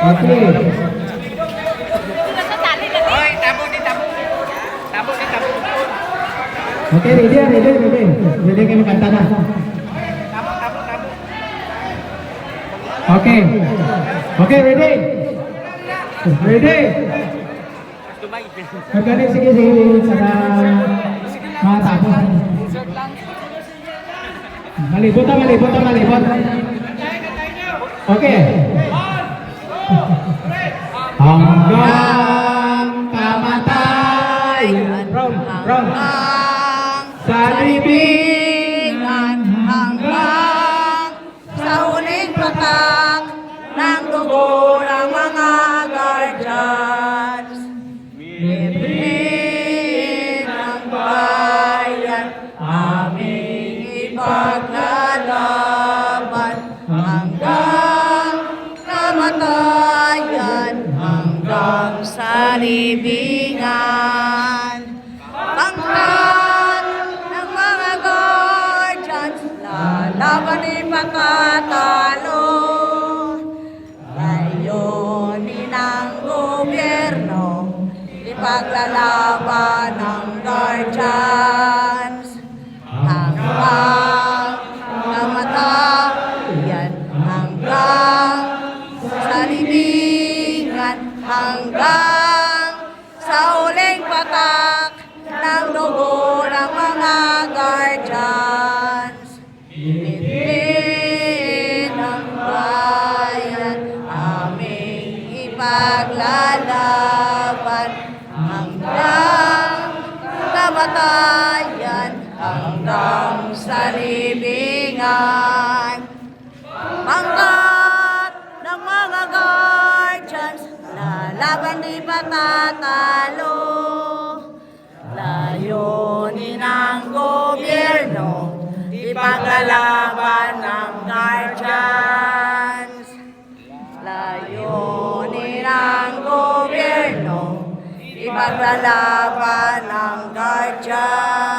Okay. Hoy, tabo ni tabo. Tabo ni tabo. Okay, ready. Ready kayo makanta na. Tabo, tabo, tabo. Okay. Okay, ready. Ready. Dumay. Okay, sige. Para matapos. Malibot. Okay. Hanggang kamatayan. Round. Sa libingan hanggang sa huling patak ng dugo ng mga guardians. Bibig ng bayan, aming ipaglalaban hanggang kamatayan, hanggang sa libingan. Pangkat ng mga guardians, lalaban ipatatalo. Layunin ng gobyerno, ipaglalaban ng guardians. Hanggang kamatayan, hanggang sa libingan, hanggang sa huling patak ng dugo ng mga guardians. Bibigyan ng bayan, aming ipaglalaban hanggang kamatayan, hanggang sa libingan. Pangkat ng mga guardians, lalaban di patatalo. Layunin ng gobyerno, ipaglalaban ng guardians. Layunin ng gobyerno, ipaglalaban ng guardians.